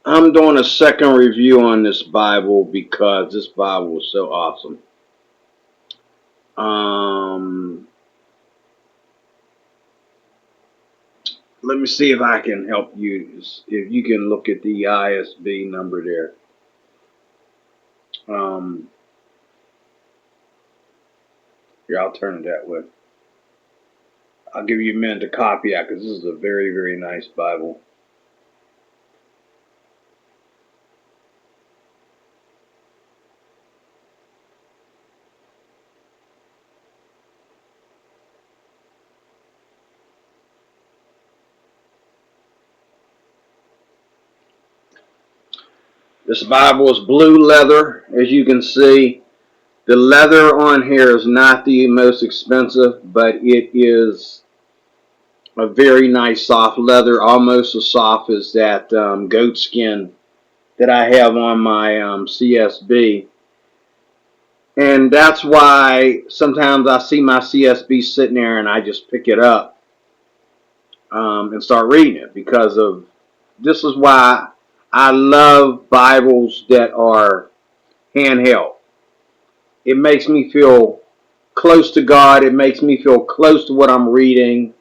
I'm doing a second review on this Bible because this Bible is so awesome. Um, Let me see if I can help you. If you can look at the ISB number there. Um, Here, I'll turn it that way. I'll give you a minute to copy that because this is a very, very nice Bible. This Bible is blue leather, as you can see. The leather on here is not the most expensive, but it is a very nice soft leather, almost as soft as that goat skin that I have on my CSB. And that's why sometimes I see my CSB sitting there and I just pick it up and start reading it, because of this is why I love Bibles that are handheld. It makes me feel close to God. It makes me feel close to what I'm reading.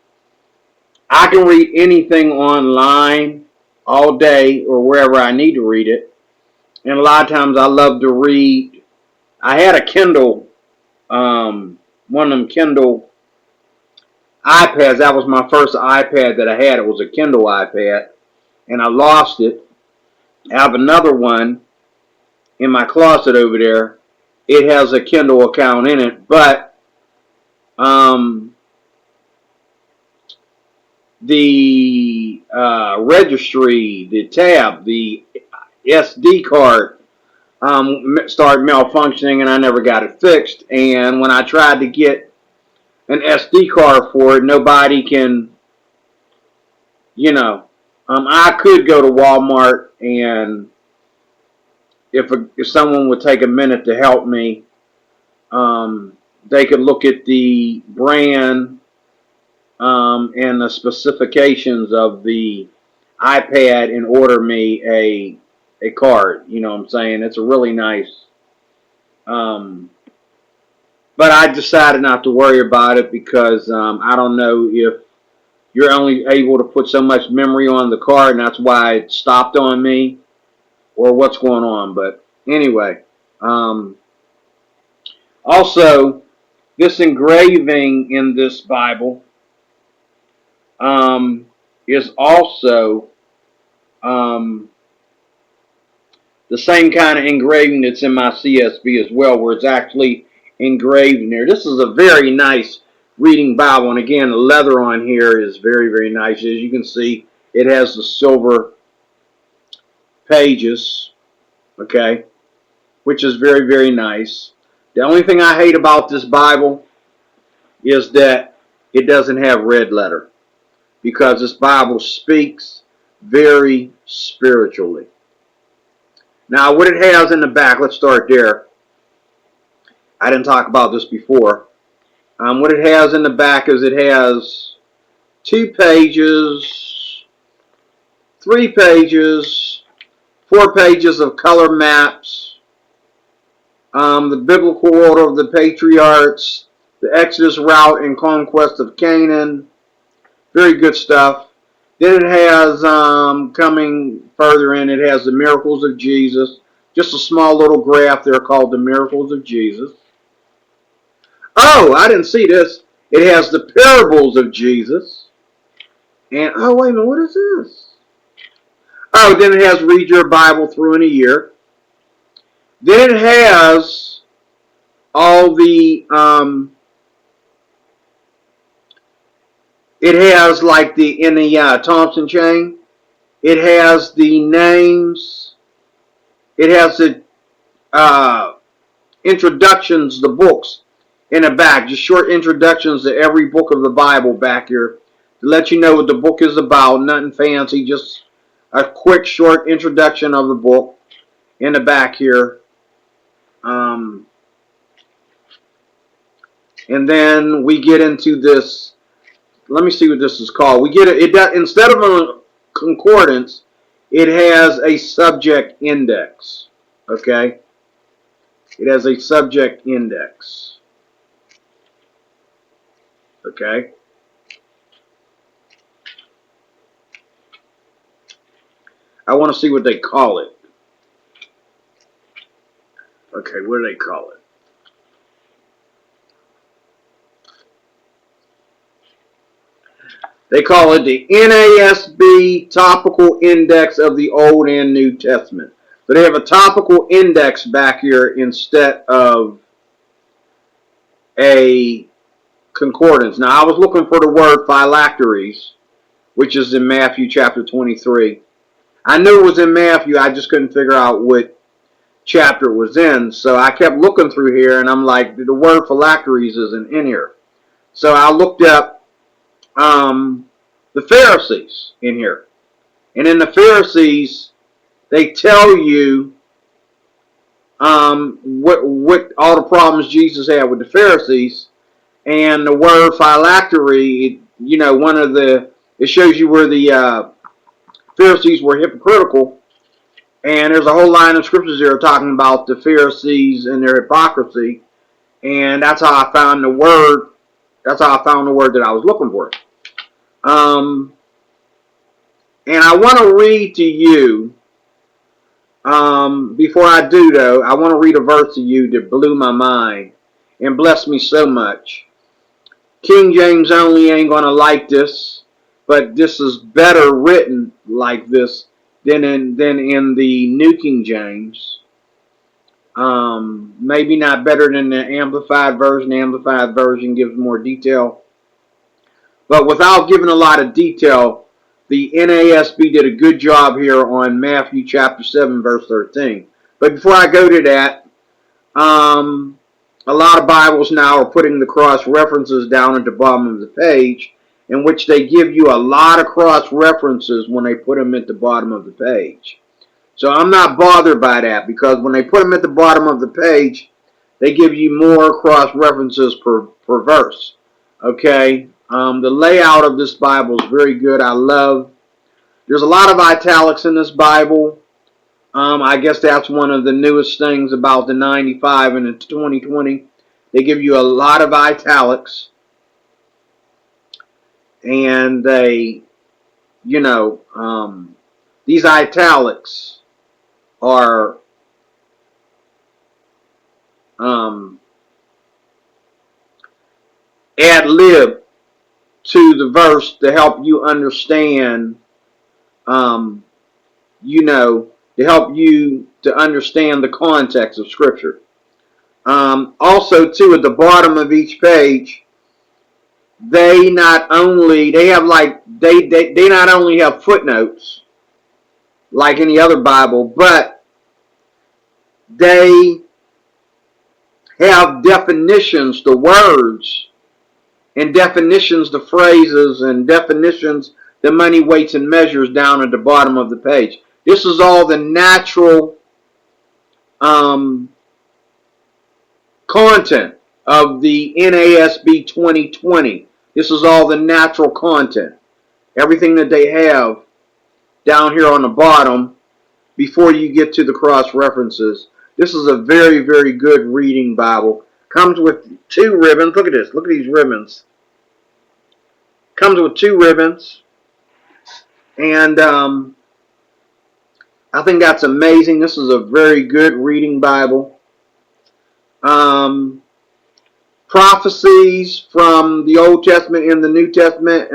I can read anything online all day or wherever I need to read it. And a lot of times I love to read. I had a Kindle, one of them Kindle iPads. That was my first iPad that I had. It was a Kindle iPad, and I lost it. I have another one in my closet over there. It has a Kindle account in it, but the registry, the tab, the SD card started malfunctioning, and I never got it fixed. And when I tried to get an SD card for it, nobody can, you know, I could go to Walmart, and if someone would take a minute to help me, they could look at the brand and the specifications of the iPad and order me a card. You know what I'm saying? It's a really nice. Um, but I decided not to worry about it because I don't know if you're only able to put so much memory on the card, and that's why it stopped on me, or what's going on. But anyway, also this engraving in this Bible is also um, the same kind of engraving that's in my CSB as well, where it's actually engraved in there. This is a very nice reading Bible, and again, the leather on here is very, very nice. As you can see, it has the silver pages, okay, which is very, very nice. The only thing I hate about this Bible is that it doesn't have red letter, because this Bible speaks very spiritually. Now, what it has in the back, let's start there. I didn't talk about this before. What it has in the back is it has 2 pages, 3 pages, 4 pages of color maps, the biblical order of the patriarchs, the Exodus route and conquest of Canaan. Very good stuff. Then it has, coming further in, it has the miracles of Jesus. Just a small little graph there called the miracles of Jesus. Oh, I didn't see this. It has the parables of Jesus. And, oh, wait a minute, what is this? Oh, then it has read your Bible through in a year. Then it has all the, it has like in the Thompson chain, it has the names, it has the introductions, the books in the back, just short introductions to every book of the Bible back here to let you know what the book is about. Nothing fancy, just a quick short introduction of the book in the back here. And then we get into this. Let me see what this is called. We get it instead of a concordance, it has a subject index. Okay? It has a subject index. Okay? I want to see what they call it. Okay, what do they call it? They call it the NASB Topical Index of the Old and New Testament. So they have a topical index back here instead of a concordance. Now, I was looking for the word phylacteries, which is in Matthew chapter 23. I knew it was in Matthew, I just couldn't figure out what chapter it was in. So I kept looking through here, and I'm like, the word phylacteries isn't in here. So I looked up the Pharisees in here. And in the Pharisees, they tell you what all the problems Jesus had with the Pharisees. And the word phylactery, you know, it shows you where the Pharisees were hypocritical. And there's a whole line of scriptures here talking about the Pharisees and their hypocrisy. And that's how I found the word. That's how I found the word that I was looking for. And I want to read to you, before I do though, I want to read a verse to you that blew my mind and blessed me so much. King James only ain't going to like this, but this is better written like this than in the New King James. Maybe not better than the Amplified Version. The Amplified Version gives more detail. But without giving a lot of detail, the NASB did a good job here on Matthew chapter 7, verse 13. But before I go to that, a lot of Bibles now are putting the cross references down at the bottom of the page, in which they give you a lot of cross references when they put them at the bottom of the page. So I'm not bothered by that, because when they put them at the bottom of the page, they give you more cross references per verse. Okay? The layout of this Bible is very good. There's a lot of italics in this Bible. I guess that's one of the newest things about the 95 and the 2020. They give you a lot of italics. And they, you know, these italics are ad lib to the verse to help you understand, you know, to help you to understand the context of Scripture. Also, too, at the bottom of each page, they not only have footnotes like any other Bible, but they have definitions to words, and definitions to phrases, and definitions to money, weights, and measures down at the bottom of the page. This is all the natural content of the NASB 2020. This is all the natural content. Everything that they have down here on the bottom before you get to the cross references. This is a very, very good reading Bible. Comes with 2 ribbons. Look at this. Look at these ribbons. Comes with 2 ribbons. And I think that's amazing. This is a very good reading Bible. Prophecies from the Old Testament and the New Testament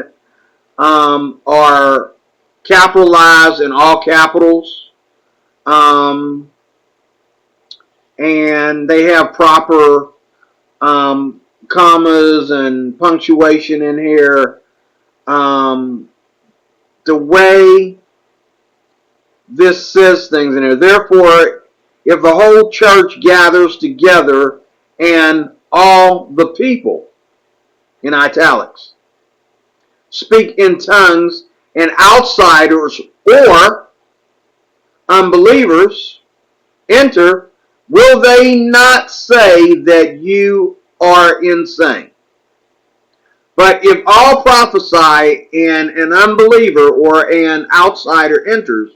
are capitalized in all capitals. And they have proper commas and punctuation in here. The way this says things in here. Therefore, if the whole church gathers together and all the people, in italics, speak in tongues, and outsiders or unbelievers enter, will they not say that you are insane? But if all prophesy and an unbeliever or an outsider enters,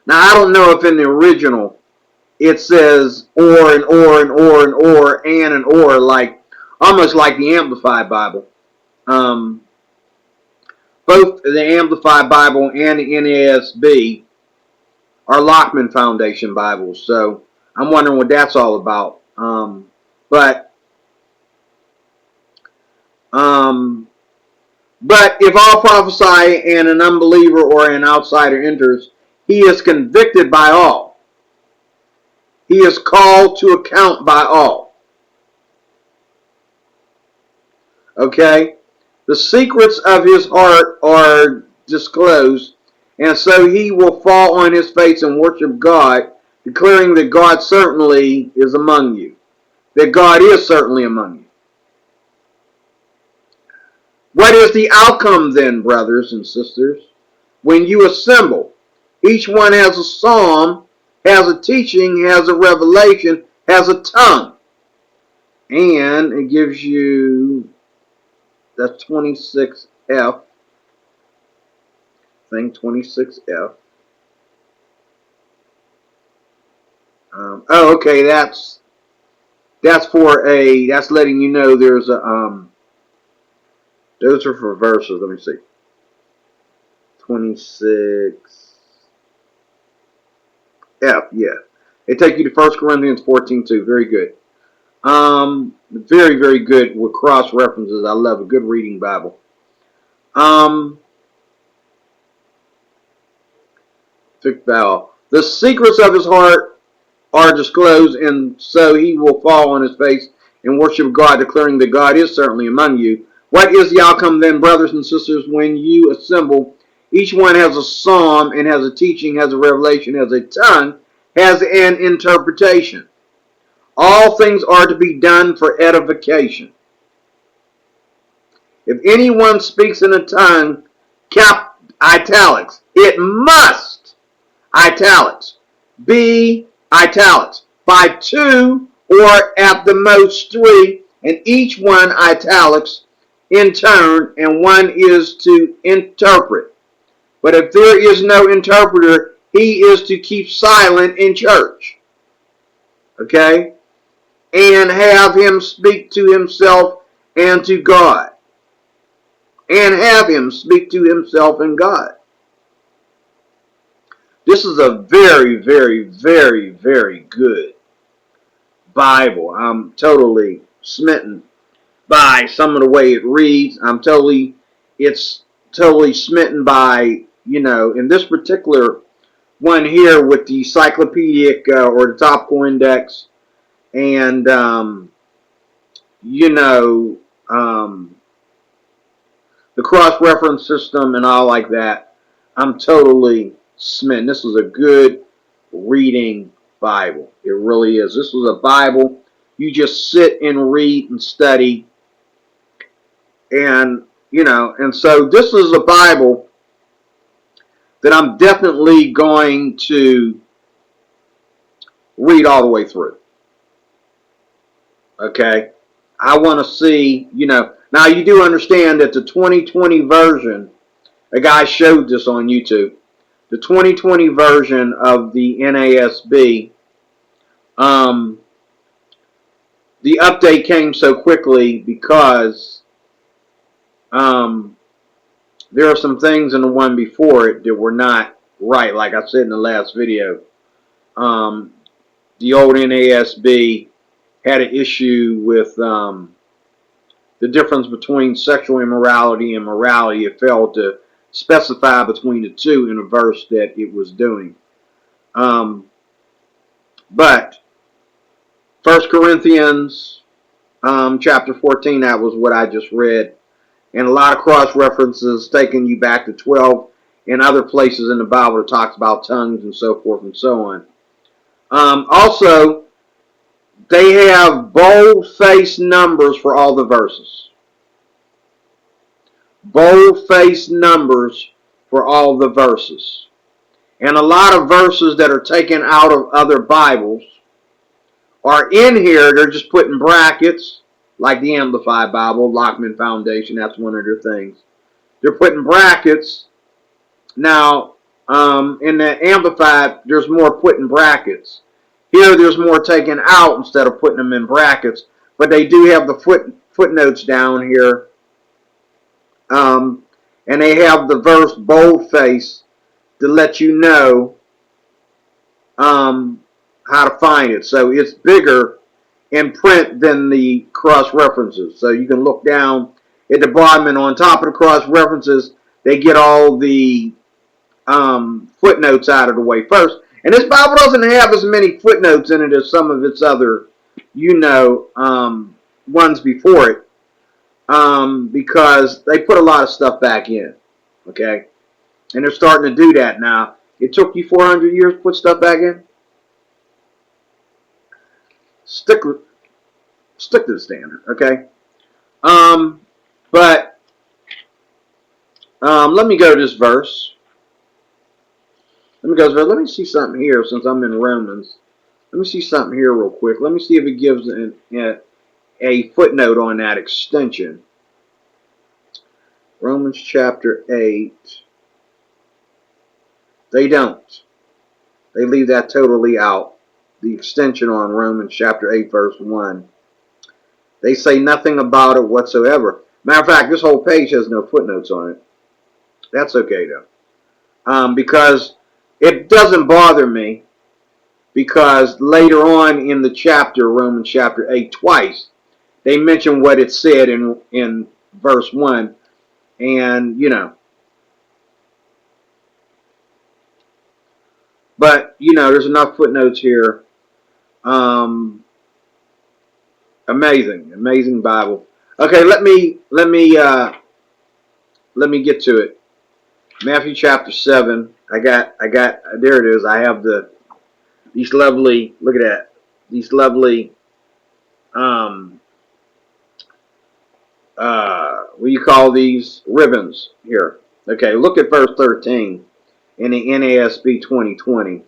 Now, I don't know if in the original it says or and or and or and or and or, like almost like the Amplified Bible. Um, Both the Amplified Bible and the NASB are Lockman Foundation Bibles, so I'm wondering what that's all about. But um, but if all prophesy and an unbeliever or an outsider enters, he is convicted by all. He is called to account by all. Okay? The secrets of his heart are disclosed, and so he will fall on his face and worship God, declaring that God certainly is among you. That God is certainly among you. What is the outcome then, brothers and sisters? When you assemble, each one has a psalm, has a teaching, has a revelation, has a tongue. And it gives you, that's 26F. I think 26F. Oh, okay, that's for that's letting you know there's a, those are for verses. Let me see. 26F, yeah. They take you to 1 Corinthians 14:2. Very good. Very, very good with cross references. I love a good reading Bible. The secrets of his heart are disclosed, and so he will fall on his face and worship God, declaring that God is certainly among you. What is the outcome then, brothers and sisters, when you assemble? Each one has a psalm and has a teaching, has a revelation, has a tongue, has an interpretation. All things are to be done for edification. If anyone speaks in a tongue, cap italics, it must, italics, be italics, by two or at the most three, and each one italics in turn, and one is to interpret. But if there is no interpreter, he is to keep silent in church. Okay? And have him speak to himself and to God. And have him speak to himself and God. This is a very, very, very, very good Bible. I'm totally smitten by some of the way it reads. It's totally smitten by, in this particular one here with the encyclopedic or the topical index and, the cross-reference system and all like that. I'm totally smitten. This is a good reading Bible. It really is. This was a Bible you just sit and read and study. And, and so this is a Bible that I'm definitely going to read all the way through. Okay? I want to see, now you do understand that the 2020 version, a guy showed this on YouTube, the 2020 version of the NASB, the update came so quickly because there are some things in the one before it that were not right. Like I said in the last video, the old NASB had an issue with the difference between sexual immorality and morality. It failed to specify between the two in a verse that it was doing. But 1 Corinthians chapter 14, that was what I just read. And a lot of cross references taking you back to 12 and other places in the Bible that talks about tongues and so forth and so on. Also, they have bold-faced numbers for all the verses. Bold-faced numbers for all the verses. And a lot of verses that are taken out of other Bibles are in here. They're just put in brackets, like the Amplified Bible, Lockman Foundation. That's one of their things. They're put in brackets. Now, In the Amplified, there's more put in brackets. Here, there's more taken out instead of putting them in brackets. But they do have the footnotes down here. And they have the verse boldface to let you know how to find it. So it's bigger in print than the cross references. So you can look down at the bottom, and on top of the cross references, they get all the footnotes out of the way first. And this Bible doesn't have as many footnotes in it as some of its other, ones before it, because they put a lot of stuff back in. Okay, and they're starting to do that now. It took you 400 years to put stuff back in. Stick to the standard, okay? But let me go to this verse. Let me see something here since I'm in Romans. Let me see something here real quick. Let me see if it gives a footnote on that extension. Romans chapter 8. They don't. They leave that totally out. The extension on Romans chapter 8 verse 1. They say nothing about it whatsoever. Matter of fact, this whole page has no footnotes on it. That's okay though. Because it doesn't bother me, because later on in the chapter, Romans chapter 8, twice, they mention what it said in verse 1. And, but, there's enough footnotes here. Amazing Bible. Okay, let me get to it. Matthew chapter 7. I got there it is. I have these lovely, look at that. These lovely what do you call these, ribbons here. Okay, look at verse 13 in the NASB 2020.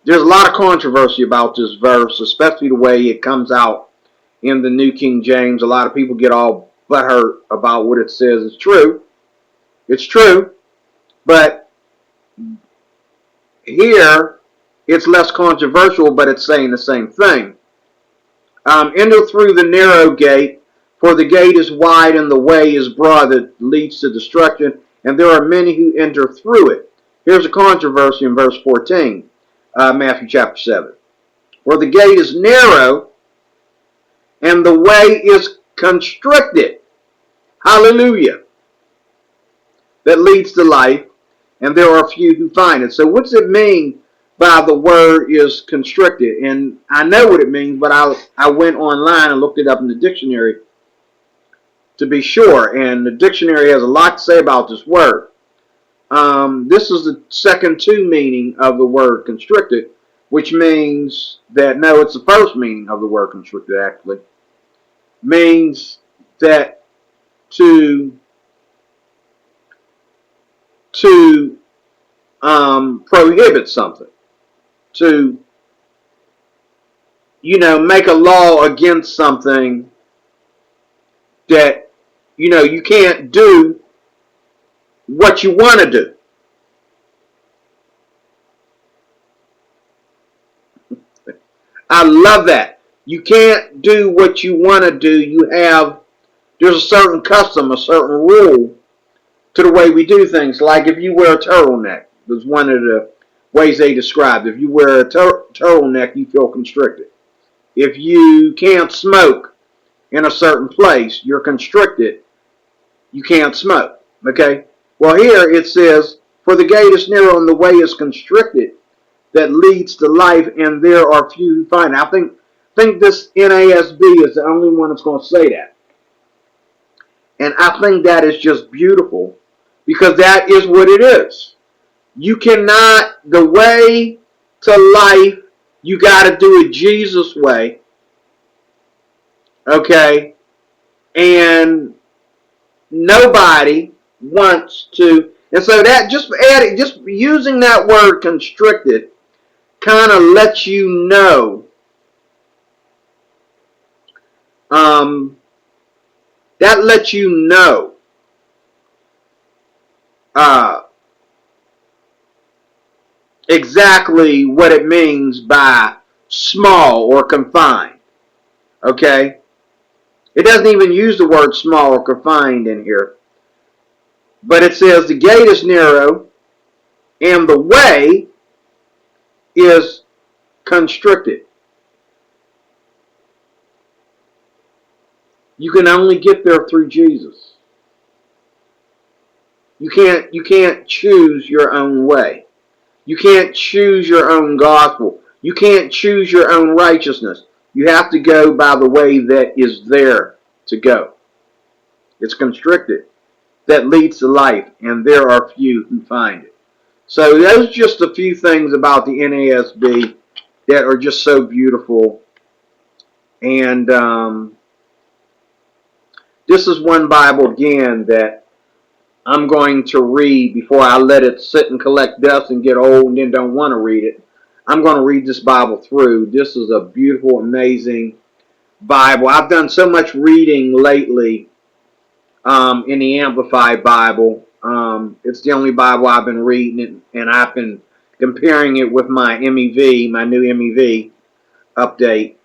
There's a lot of controversy about this verse, especially the way it comes out in the New King James. A lot of people get all butthurt about what it says. It's true. It's true. But here, it's less controversial, but it's saying the same thing. Enter through the narrow gate, for the gate is wide and the way is broad that leads to destruction, and there are many who enter through it. Here's a controversy in verse 14, Matthew chapter 7. For the gate is narrow and the way is constricted. Hallelujah. That leads to life, and there are few who find it. So what's it mean by the word is constricted? And I know what it means, but I went online and looked it up in the dictionary to be sure. And the dictionary has a lot to say about this word. This is the second to meaning of the word constricted, which means that, no, it's the first meaning of the word constricted actually. Means that to prohibit something, to make a law against something that you can't do what you want to do. I love that. You can't do what you want to do. There's a certain custom, a certain rule to the way we do things. Like if you wear a turtleneck, was one of the ways they described. If you wear a turtleneck, you feel constricted. If you can't smoke in a certain place, you're constricted. You can't smoke. Okay? Well, here it says, for the gate is narrow and the way is constricted that leads to life, and there are few who find it. I think this NASB is the only one that's going to say that. And I think that is just beautiful, because that is what it is. You cannot, the way to life, you got to do it Jesus' way. Okay? And nobody wants to. And so that, just using that word constricted kind of lets you know, that lets you know exactly what it means by small or confined. Okay? It doesn't even use the word small or confined in here. But it says the gate is narrow and the way is constricted. You can only get there through Jesus. You can't choose your own way. You can't choose your own gospel. You can't choose your own righteousness. You have to go by the way that is there to go. It's constricted. That leads to life, and there are few who find it. So those are just a few things about the NASB that are just so beautiful. And this is one Bible, again, that I'm going to read before I let it sit and collect dust and get old and then don't want to read it. I'm going to read this Bible through. This is a beautiful, amazing Bible. I've done so much reading lately in the Amplified Bible. It's the only Bible I've been reading, and I've been comparing it with my MEV, my new MEV update.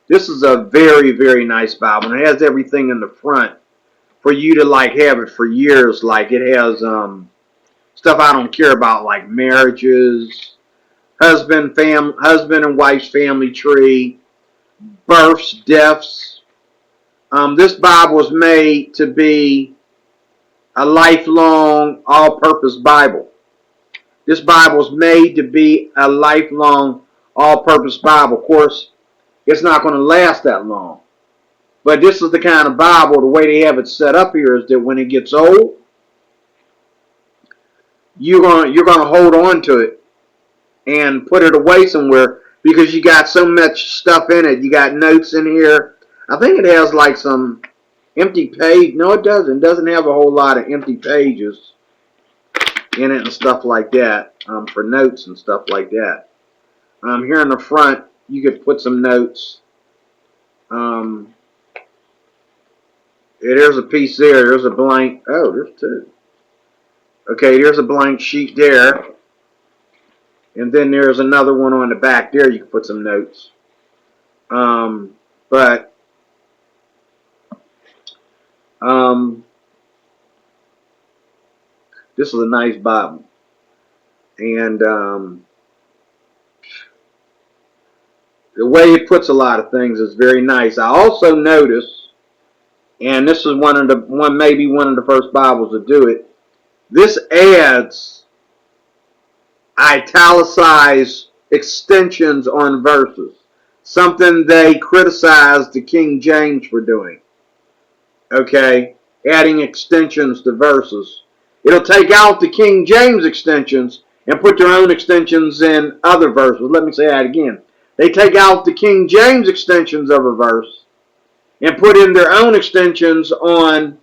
This is a very, very nice Bible, and it has everything in the front for you to like have it for years. Like it has stuff I don't care about, like marriages, husband and wife's family tree, births, deaths. This Bible was made to be a lifelong, all-purpose Bible. This Bible was made to be a lifelong, all-purpose Bible. Of course, it's not going to last that long. But this is the kind of Bible, the way they have it set up here is that when it gets old, you're gonna hold on to it and put it away somewhere because you got so much stuff in it. You got notes in here. I think it has like some empty page. No, it doesn't. It doesn't have a whole lot of empty pages in it and stuff like that for notes and stuff like that. Here in the front, you could put some notes. There's a piece there. There's a blank. Oh, there's two. Okay, there's a blank sheet there. And then there's another one on the back there. You can put some notes. But this is a nice Bible. And the way it puts a lot of things is very nice. I also noticed, and this is maybe one of the first Bibles to do it, this adds italicized extensions on verses. Something they criticized the King James for doing. Okay? Adding extensions to verses. It'll take out the King James extensions and put their own extensions in other verses. Let me say that again. They take out the King James extensions of a verse and put in their own extensions on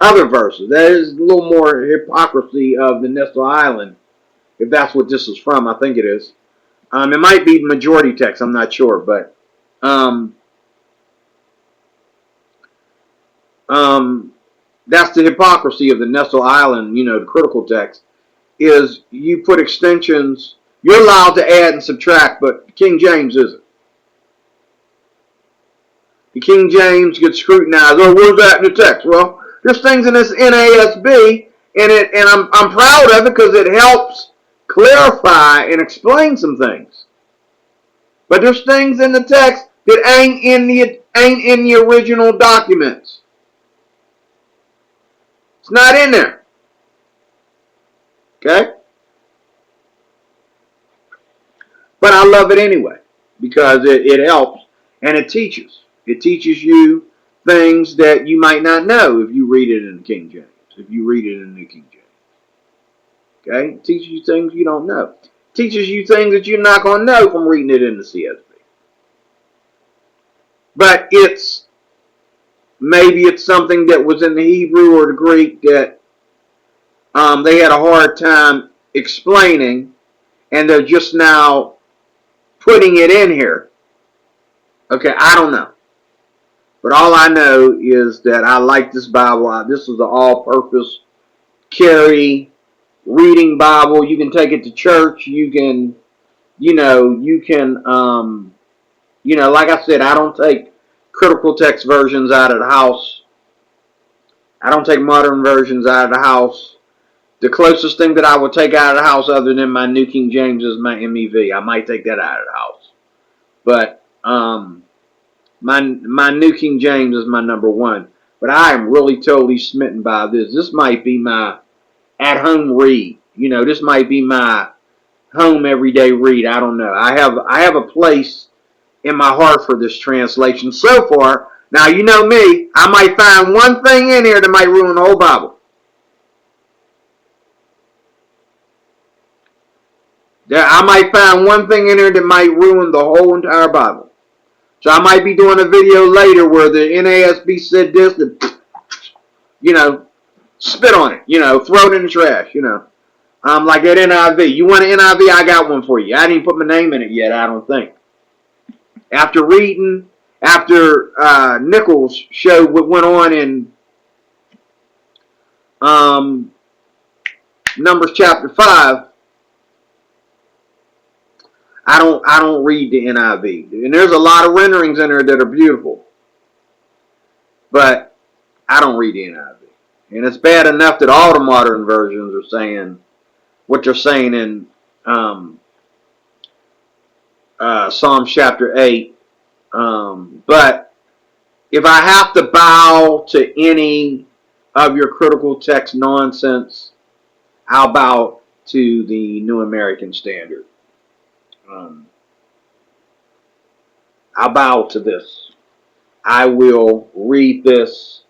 other verses. That is a little more hypocrisy of the Nestle Island, if that's what this is from. I think it is. It might be majority text. I'm not sure, but that's the hypocrisy of the Nestle Island. You know, the critical text is you put extensions. You're allowed to add and subtract, but King James isn't. The King James gets scrutinized. Oh, where's that in the text? Well, there's things in this NASB, and I'm proud of it because it helps clarify and explain some things. But there's things in the text that ain't in the original documents. It's not in there. Okay? But I love it anyway because it helps and it teaches. It teaches you things that you might not know if you read it in the King James, if you read it in the New King James. Okay? It teaches you things you don't know. It teaches you things that you're not going to know from reading it in the CSB. But maybe it's something that was in the Hebrew or the Greek that they had a hard time explaining, and they're just now putting it in here. Okay, I don't know. But all I know is that I like this Bible. This is an all-purpose carry reading Bible. You can take it to church. You can, like I said, I don't take critical text versions out of the house. I don't take modern versions out of the house. The closest thing that I would take out of the house other than my New King James is my MEV. I might take that out of the house. But my New King James is my number one. But I am really totally smitten by this. This might be my at-home read. This might be my home everyday read. I don't know. I have a place in my heart for this translation so far. Now, you know me. I might find one thing in here that might ruin the whole Bible. I might find one thing in here that might ruin the whole entire Bible. So I might be doing a video later where the NASB said this, and, spit on it, throw it in the trash, like that NIV. You want an NIV? I got one for you. I didn't put my name in it yet, I don't think. After Nichols showed what went on in Numbers chapter 5, I don't read the NIV. And there's a lot of renderings in there that are beautiful. But I don't read the NIV. And it's bad enough that all the modern versions are saying what they're saying in Psalm chapter 8. But if I have to bow to any of your critical text nonsense, I'll bow to the New American Standard. I'll bow to this. I will read this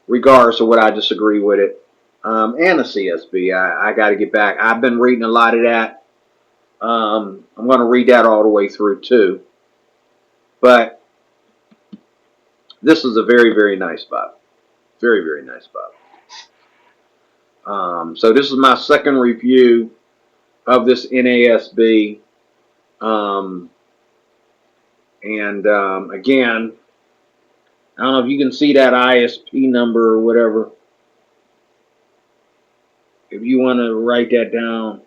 regardless of what I disagree with it. And the CSB. I got to get back. I've been reading a lot of that. I'm going to read that all the way through too. But this is a very, very nice Bible. Very, very nice Bible. So this is my second review of this NASB. Again, I don't know if you can see that ISP number or whatever. If you want to write that down.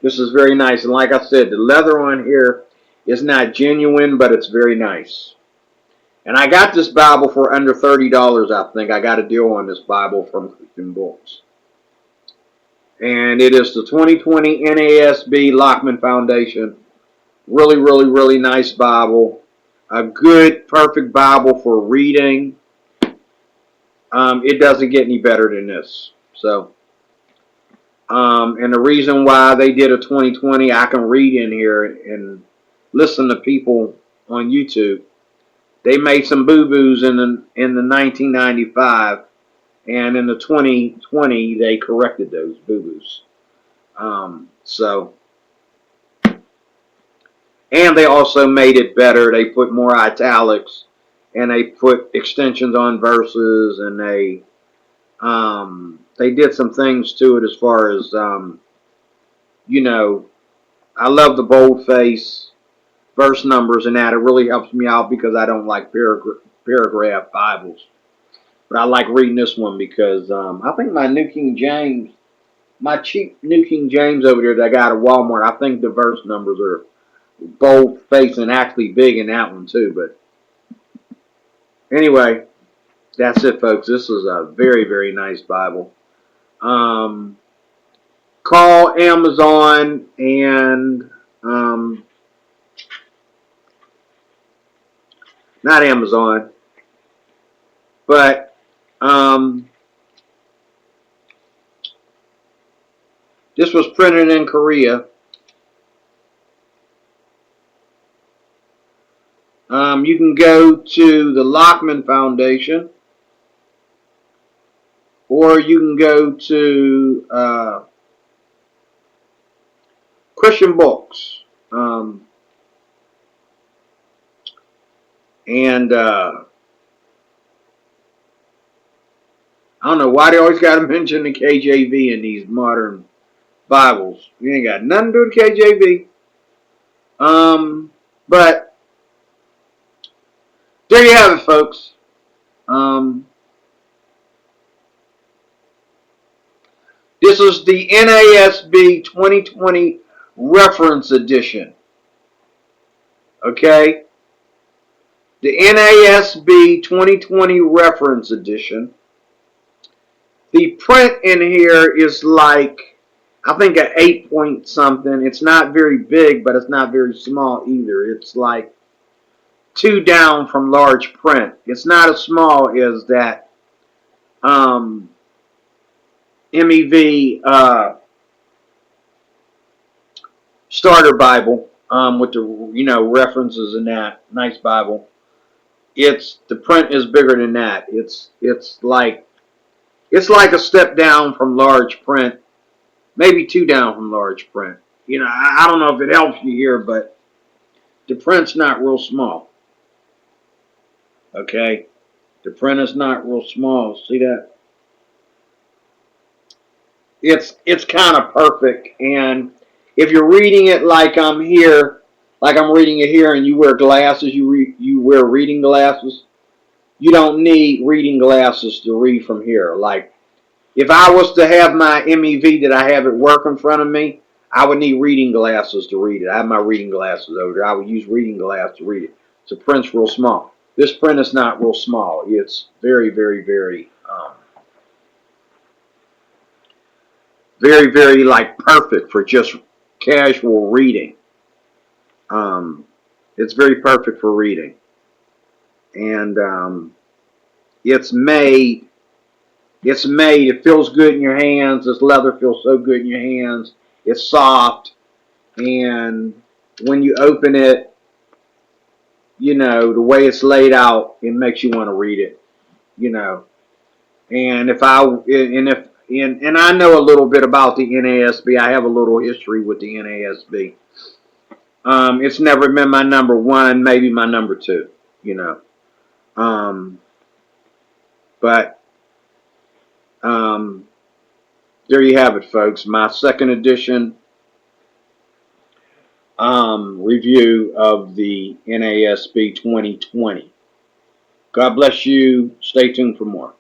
This is very nice. And like I said, the leather on here is not genuine, but it's very nice. And I got this Bible for under $30, I think. I got a deal on this Bible from Christian Books. And it is the 2020 NASB Lockman Foundation. Really, really, really nice Bible. A good, perfect Bible for reading. It doesn't get any better than this. So, and the reason why they did a 2020, I can read in here and listen to people on YouTube. They made some boo-boos in the 1995, and in the 2020 they corrected those boo-boos. And they also made it better. They put more italics, and they put extensions on verses, and they did some things to it as far as I love the boldface verse numbers and that. It really helps me out because I don't like paragraph Bibles. But I like reading this one because I think my New King James, my cheap New King James over there that I got at Walmart, I think the verse numbers are bold-faced and actually big in that one too. But anyway, that's it, folks. This is a very, very nice Bible. Call Amazon and not Amazon, but this was printed in Korea. You can go to the Lockman Foundation, or you can go to Christian Books. I don't know why they always got to mention the KJV in these modern Bibles. You ain't got nothing to do with KJV. But there you have it, folks. This is the NASB 2020 Reference Edition. Okay? The NASB 2020 Reference Edition. The print in here is like, I think an 8 point something. It's not very big, but it's not very small either. It's like 2 down from large print. It's not as small as that MEV starter Bible with the references in that nice Bible. The print is bigger than that. It's like a step down from large print, maybe 2 down from large print. I don't know if it helps you here, but the print's not real small. Okay, the print is not real small. See that? It's kind of perfect. And if you're reading it like I'm here, like I'm reading it here, and you wear glasses, you wear reading glasses. You don't need reading glasses to read from here. Like, if I was to have my MEV that I have at work in front of me, I would need reading glasses to read it. I have my reading glasses over there. I would use reading glass to read it. So print's real small. This print is not real small. It's very, very, very, very, very like perfect for just casual reading. It's very perfect for reading. And it's made. It feels good in your hands. This leather feels so good in your hands. It's soft. And when you open it, the way it's laid out, it makes you want to read it. And I know a little bit about the NASB. I have a little history with the NASB. It's never been my number one, maybe my number two. But there you have it, folks. My second edition review of the NASB 2020. God bless you. Stay tuned for more.